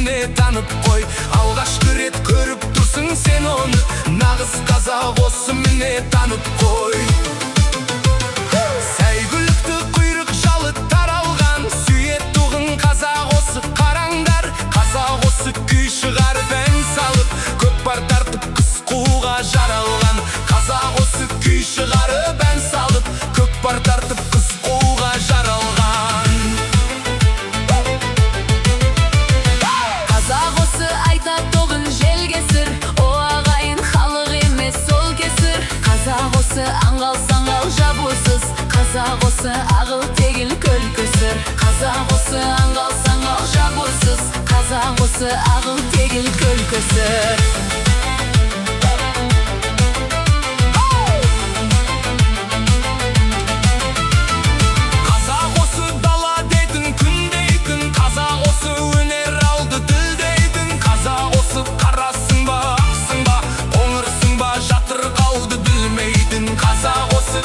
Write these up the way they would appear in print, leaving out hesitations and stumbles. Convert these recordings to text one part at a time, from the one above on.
міне танып қой. Алғашқы рет көріп тұрсың сен оны, нағыз қазақ осы міне танып қой. Сәйгүлікті құйрық жалы таралған, сүйеттуғын қазақ осы. Қараңдар, қазақ осы күй шығарып ән салып, көкпар тартып қыз қууға жаралған. Қазақ осы күй шығарып ән салып, көкпар тартып қыз қууға жаралған. Қазақ осы айтатұғын жел кесір, о ағайын халық емес сол кесір. Қазақ осы аңғал-саңғал жабусыз, қазақ осы ағыл тегіл көл көсір. Қазақ осы аңғал-саңғал жабусыз, қазақ осы ағыл тегіл көл көсір.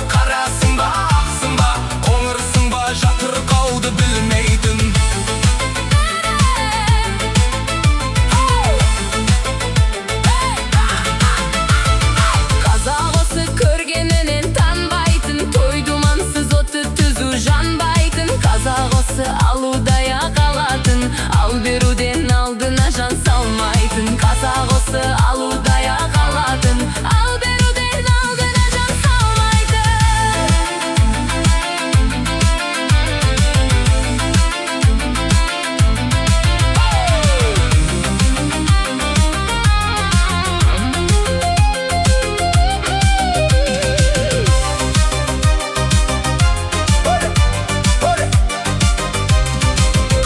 Қарасың ба, ақсың ба, қоңырсың ба, жатыр қалды білмейтін. Қазақ осы көргенінен танбайтын, той думансыз оты түзу жанбайтын. Қазақ осы алудая қалатын, ал беруден алдына жан салмайтын. Қазақ осы алудая қалатын, ал беруден алдына жан салмайтын.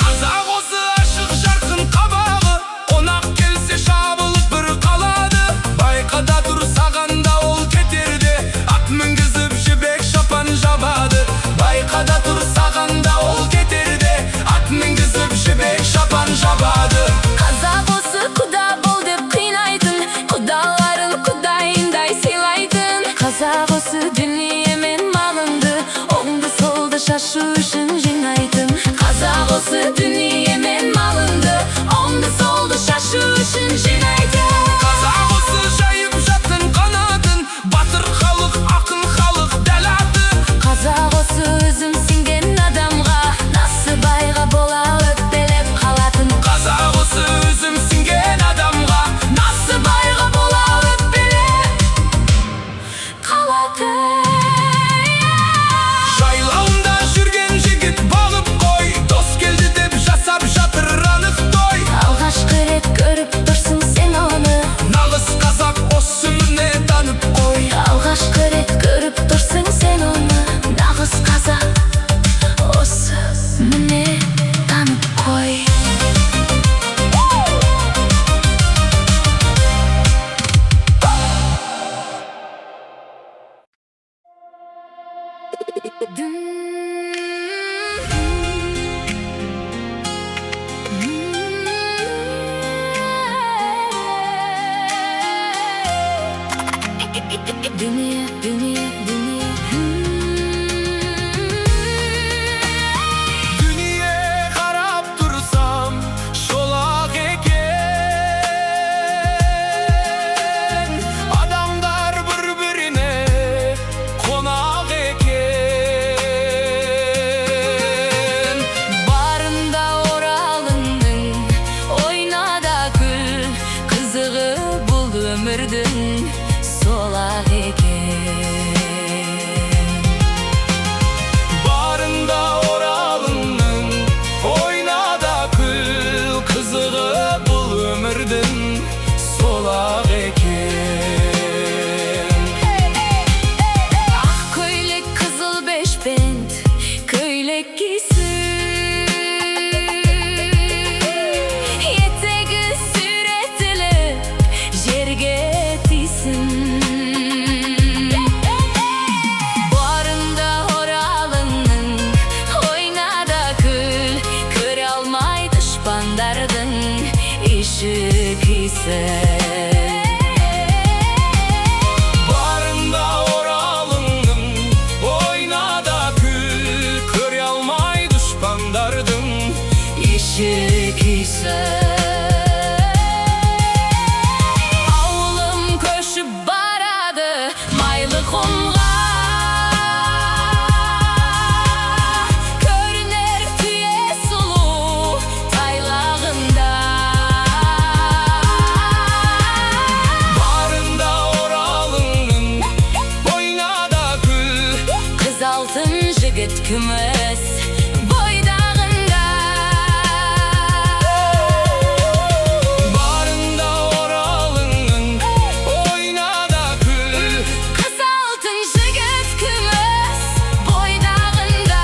Қазақ осы ашық жарқын қабағы, қонақ келсе шабылып бір қалады. Байқада тұр сағанда ол кетерде, ат мінгізіп жібек шапан жабады. Байқада тұр сағанда ол кетерде, ат мінгізіп жібек шапан жабады. Қазақ осы құда бол деп қинайтын, құдаларын құдайындай сыйлайтын. Қазақ осы дүниемен малынды, оңды солды шашу үшін жинайтын. Қазақ осы дүниемен малынды, оңды солды шашу үшін жинайтын. Қазақ осы жайып жатын қанатын, батыр халық, ақын халық дәл аты. Қазақ осы өзім сенген адамға, насыбайға бола өкпелеп қалатын. Қазақ осы өзім сенген адамға, насыбайға бола өкпелеп қалатын. жайлауында жүрген жігіт бағып қой, дос келді деп жасап жатыр анық той. Алғашқы рет көріп тұрсың сен оны, күміс бойдағында. Барында оралыңның ойна да күл, Қыз алтын жігіт күміс бойдағында.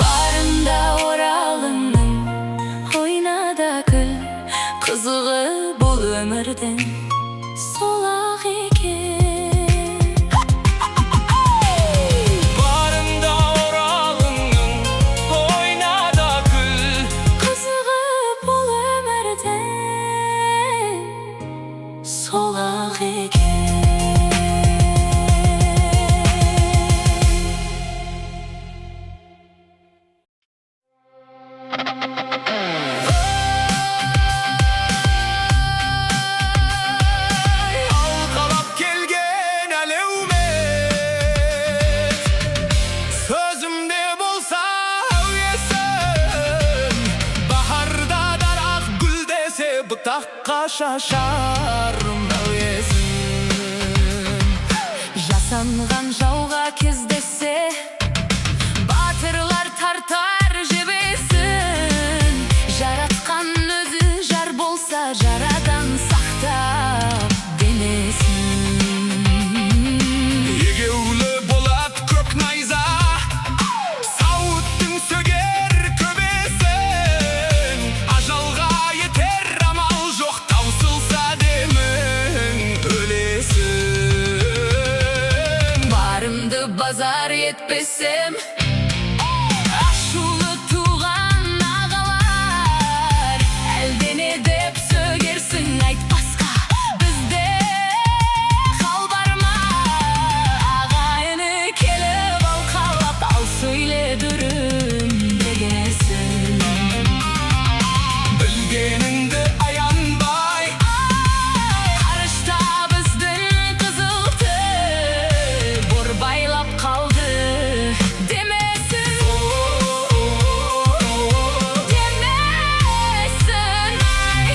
Барында оралыңның ойна да күл, қызығы бұл өмірдің сол-ақ екен. барында оралыңның ойна да күл, Қызығы бұл өмірдің сол-ақ екен. алқалап келген әлеумет, сөзімде болса әуесін. Бахарда дарақ гүл десе бұтаққа шашарым әуесін. Жасанған жауға кездессе, батырлар тартар жебесін. Жаратқан өзі жар болса, жарадан сақтап денесін. Егеулі болат көк найза, сауыттың сөгер көбесін. Ажалға етер амал жоқ, таусылса демің өлесін. Барымды базар етпесем, ашулы туған ағалар, әлдене деп сөгерсің, айтпасқа бізде хал бар ма? Ағайыны келіп алқалап, ал сөйле дүрім дегесін. Білгеніңді аянбай, Қарышта біздің қызылды борбайлап қалды демесін. Демесін, ай.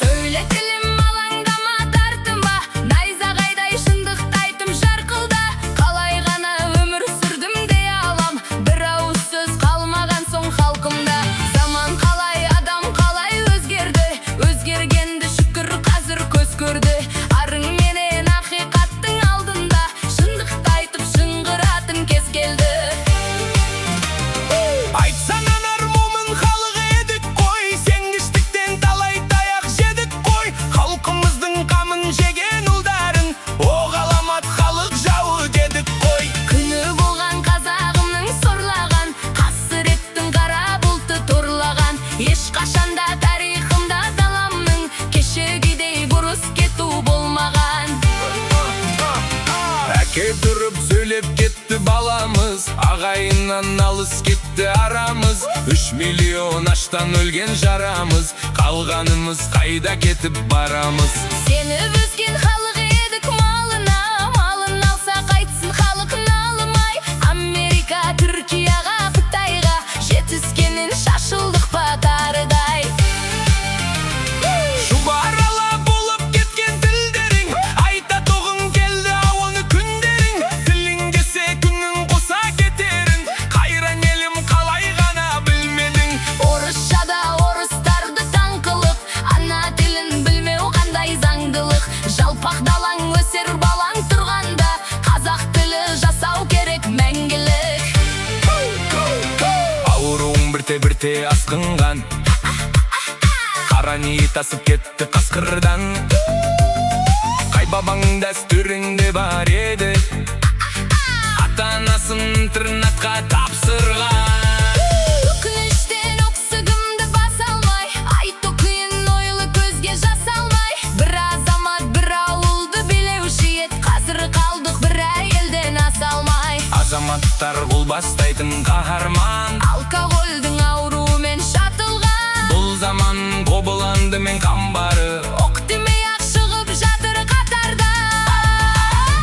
Сөйлетілім алаңдама, тартынба, найзағайдай шындықты айтым жарқылда. Қалай ғана өмір сүрдім дей алам, бір ауыз сөз қалмаған соң халқымда. Заман қалай, адам қалай өзгерді, өзгергенді шүкір қазір көз көрді. Арың менен ақиқаттың алдында, шындықты айтып шыңғыратын кез келді. айтсаң анар момын халық едік қой, сенгіштіктен талай таяқ жедік қой. Халқымыздың қамын жеген ұлдарын, о ғаламат халық жауы дедік қой. Күні болған қазағымның сорлаған, қасіреттің қара бұлты торлаған. Ешқашанда тарихымда даламның кешегідей бұрыс кету болмаған. Әке тұрып сөйлеп кетті баламыз, ағайыннан алыс кетті арамыз. 3 миллион аштан өлген жарамыз, қалғанымыз қайда кетіп барамыз? Сені өзген халық едік малына, малын алса қайтсын халық налымай. Америка, Түркияға, Қытайға жетіскенін шашылдық па тарыдай. Шұбарала болып кеткен тілдерің, айтатұғын келді ауаны күндерің. Тілің кесе күнің қоса кетерін, қайран елім қалай ғана білмедің. Орысшада орыстарды таң қылып, ана тілін білмеу қандай заңдылық. Жалпақ далаң өсер балаң тұрғанда, қазақ тілі жасау керек мәңгілік. Ауруың бірте-бірте асқынған, қара ниет асып кетті қасқырдан. Қай бабаң дәстүріңде бар еді, ата-анасын интернатқа тапсырған. Өкініштен өксігімді баса алмай, кахарман. Алкоголдың ауруымен шатылған, Бұл заман кобыланды мен камбары. оқ демей ақ шығып жатыр қатарда.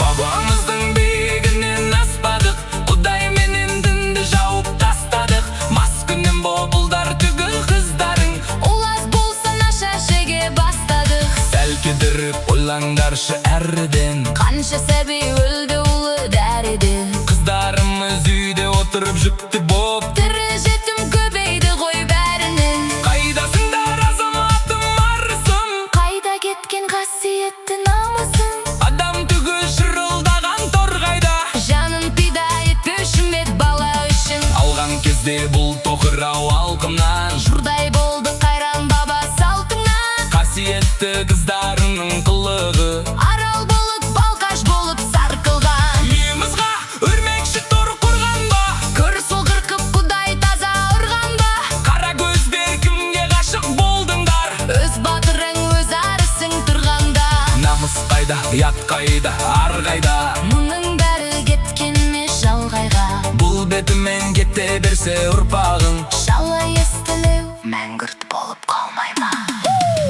Бабамыздың биігінен аспадық, Құдай менен дінді жауып тастадық. Мас күннен бобылдар түгіл қыздарың, Улас болса наша шеге бастадық. сәл кідіріп ойлаңдаршы әріден. Қанша сәби өлді улы дәріден. Қыздарымыз үйде отырып жүкті боп, Тірі жетім көбейді ғой бәрінен. қайдасыңдар азаматым арысым? Қайда кеткен қасиетті намысың? Адам түгіл шырылдаған торғайда. Жанын пида етпеуші мед бала үшін. Алған кезде бұл тоқырау алқымнан, Жұрдай болды қайран баба салтыңнан. қасиетті қыздарының қылығы. Арал болып балқаш болып сарқылған. Үйімізға өрмекші тор құрған ба? Көр сол қырқып Құдай таза ұрған ба? Қара көздер кімге ғашық болдыңдар? Өз батырың өз арысың тұрғанда. Намыс қайда, ұят қайда, ар қайда? Мұның бәрі кеткен ме шалғайға? Бұл бетімен кете берсе ұрпағың, Шала естілеу мәңгүрт болып қалмай ма?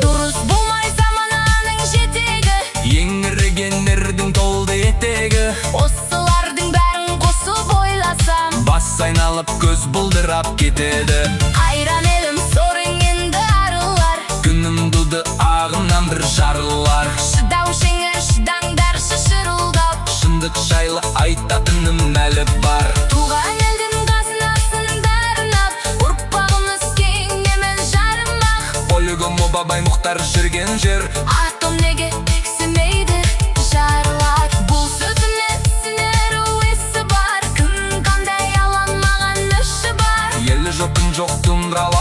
Дұрыс болмай замананың жетегі, еңіргендердің толды етегі. осылардың бәрін қосып ойласам, Бас айналып көз бұлдырап кетеді. қайран елім сорың енді арылар. Күнім туды ағынан бір жарылар. Шыдау жеңер шыдаңдаршы шырылдап. Шындық жайлы айтатыным әлі бар. Туған елдің қазынасын бәрін ап, ұрпағымыз кеңемен жарымақ. Полигон Бабай Мұхтар жүрген жер. Атом неге тексімейді жарылар. Бұл сөзінен сінер есі бар. Кім қандай аланмаған іші бар. Елі жоқтың жоқ тұмыралар.